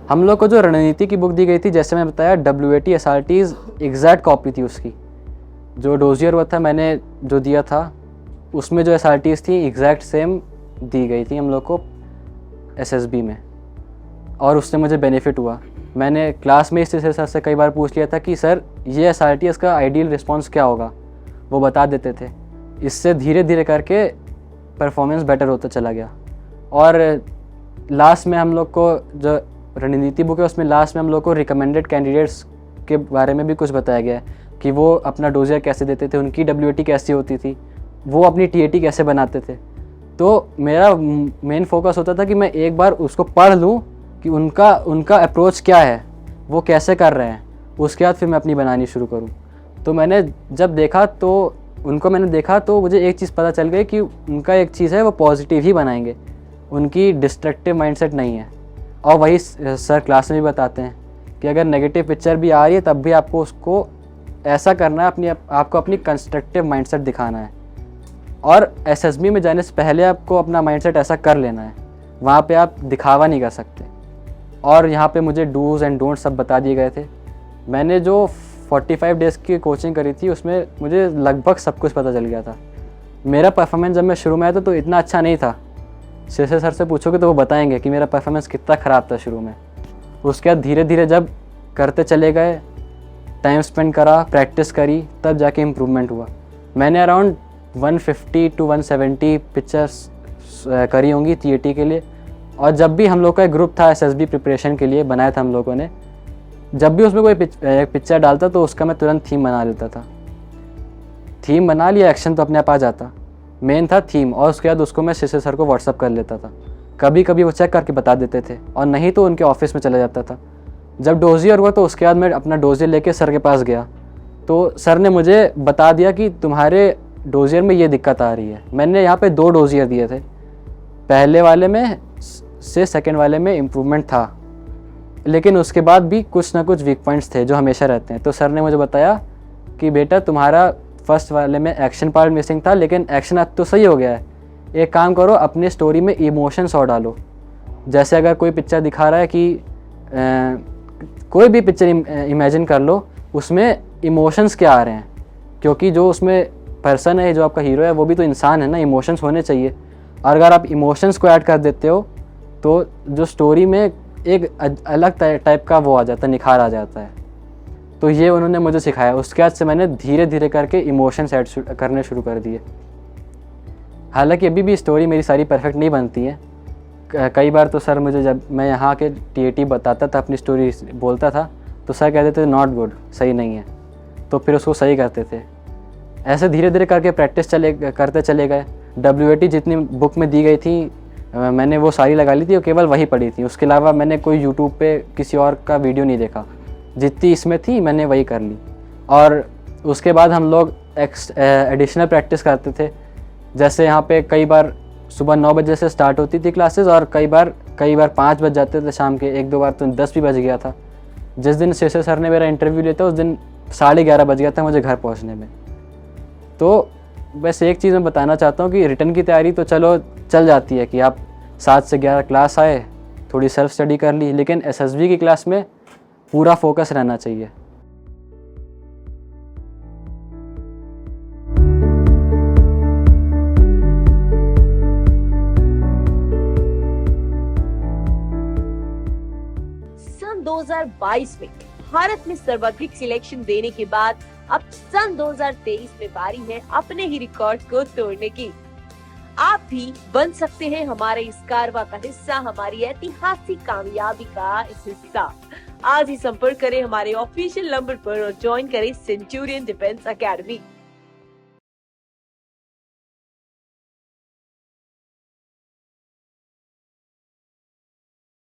हम लोग को जो रणनीति की बुक दी गई थी, जैसे मैं बताया, WAT SRT's एग्जैक्ट कॉपी थी उसकी। जो डोजियर हुआ था मैंने जो दिया था उसमें जो SRT's थी एग्जैक्ट सेम दी गई थी हम लोग को SSB में, और उससे मुझे बेनिफिट हुआ। मैंने क्लास में इस सर से कई बार पूछ लिया था कि सर ये SRT का आइडियल रिस्पॉन्स क्या होगा, वो बता देते थे। इससे धीरे धीरे करके परफॉर्मेंस बेटर होता चला गया। और लास्ट में हम लोग को जो रणनीति बुक है उसमें लास्ट में हम लोग को रिकमेंडेड कैंडिडेट्स के बारे में भी कुछ बताया गया है कि वो अपना डोजियर कैसे देते थे, उनकी WAT कैसी होती थी, वो अपनी TAT कैसे बनाते थे। तो मेरा मेन फोकस होता था कि मैं एक बार उसको पढ़ लूँ कि उनका अप्रोच क्या है, वो कैसे कर रहे हैं, उसके बाद फिर मैं अपनी बनानी शुरू करूँ। तो मैंने जब देखा तो मैंने देखा तो मुझे एक चीज़ पता चल गई कि उनका एक चीज़ है, वो पॉजिटिव ही बनाएंगे, उनकी डिस्ट्रक्टिव माइंडसेट नहीं है। और वही सर क्लास में भी बताते हैं कि अगर नेगेटिव पिक्चर भी आ रही है तब भी आपको उसको ऐसा करना है, आपको अपनी कंस्ट्रक्टिव माइंडसेट दिखाना है। और SSB में जाने से पहले आपको अपना माइंडसेट ऐसा कर लेना है, वहाँ पे आप दिखावा नहीं कर सकते। और यहाँ पे मुझे डूज एंड डोंट सब बता दिए गए थे। मैंने जो 45 डेज़ की कोचिंग करी थी उसमें मुझे लगभग सब कुछ पता चल गया था। मेरा परफॉर्मेंस जब मैं शुरू में आया था तो इतना अच्छा नहीं था। शेषे सर से पूछोगे तो वो बताएंगे कि मेरा परफॉर्मेंस कितना ख़राब था शुरू में। उसके बाद धीरे धीरे जब करते चले गए, टाइम स्पेंड करा, प्रैक्टिस करी, तब जाके इम्प्रूवमेंट हुआ। मैंने अराउंड 150 to 170 पिक्चर्स करी होंगी TAT के लिए। और जब भी हम लोग का एक ग्रुप था SSB प्रिपरेशन के लिए बनाया था हम लोगों ने, जब भी उसमें कोई पिक्चर डालता तो उसका मैं तुरंत थीम बना लेता था। थीम बना लिया, एक्शन तो अपने आप आ जाता। मेन था थीम, और उसके बाद उसको मैं शेषे सर को व्हाट्सअप कर लेता था। कभी कभी वो चेक करके बता देते थे, और नहीं तो उनके ऑफिस में चला जाता था। जब डोजियर हुआ तो उसके बाद मैं अपना डोजियर लेके सर के पास गया तो सर ने मुझे बता दिया कि तुम्हारे डोजियर में ये दिक्कत आ रही है। मैंने यहाँ पे 2 डोजियर दिए थे, पहले वाले में से सेकंड वाले में इम्प्रूवमेंट था, लेकिन उसके बाद भी कुछ ना कुछ वीक पॉइंट्स थे जो हमेशा रहते हैं। तो सर ने मुझे बताया कि बेटा तुम्हारा फर्स्ट वाले में एक्शन पार्ट मिसिंग था, लेकिन एक्शन अब तो सही हो गया है। एक काम करो, अपनी स्टोरी में इमोशंस और डालो। जैसे अगर कोई पिक्चर दिखा रहा है कि कोई भी पिक्चर इमेजिन कर लो, उसमें इमोशंस क्या आ रहे हैं, क्योंकि जो उसमें पर्सन है, जो आपका हीरो है, वो भी तो इंसान है ना, इमोशंस होने चाहिए। और अगर आप इमोशंस को ऐड कर देते हो तो जो स्टोरी में एक अलग टाइप का वो आ जाता है, निखार आ जाता है। तो ये उन्होंने मुझे सिखाया। उसके बाद से मैंने धीरे धीरे करके इमोशंस ऐड करने शुरू कर दिए। हालांकि अभी भी स्टोरी मेरी सारी परफेक्ट नहीं बनती है। कई बार तो सर मुझे, जब मैं यहाँ के TAT बताता था, अपनी स्टोरी बोलता था, तो सर कहते थे नॉट गुड, सही नहीं है, तो फिर उसको सही करते थे। ऐसे धीरे धीरे करके प्रैक्टिस करते चले गए। WAT जितनी बुक में दी गई थी मैंने वो सारी लगा ली थी और केवल वही पढ़ी थी। उसके अलावा मैंने कोई यूट्यूब पे किसी और का वीडियो नहीं देखा। जितनी इसमें थी मैंने वही कर ली। और उसके बाद हम लोग एडिशनल प्रैक्टिस करते थे। जैसे यहाँ पे कई बार सुबह 9 बजे से स्टार्ट होती थी क्लासेस, और कई बार 5 बज जाते थे शाम के। 1-2 बार तो 10 भी बज गया था। जिस दिन शेषे सर ने मेरा इंटरव्यू लिया था उस दिन 11:30 बज गया था मुझे घर पहुँचने में। तो बस एक चीज़ मैं बताना चाहता हूँ कि रिटर्न की तैयारी तो चलो चल जाती है कि आप 7 से 11 क्लास आए, थोड़ी सेल्फ स्टडी कर ली, लेकिन SSB की क्लास में पूरा फोकस रहना चाहिए। सन 2022 में भारत में सर्वाधिक सिलेक्शन देने के बाद अब सन 2023 में बारी है अपने ही रिकॉर्ड को तोड़ने की। आप भी बन सकते हैं हमारे इस कारवा का हिस्सा, हमारी ऐतिहासिक कामयाबी का इस हिस्सा। आज ही संपर्क करें हमारे ऑफिशियल नंबर पर और ज्वाइन करें सेंचुरियन डिफेंस एकेडमी।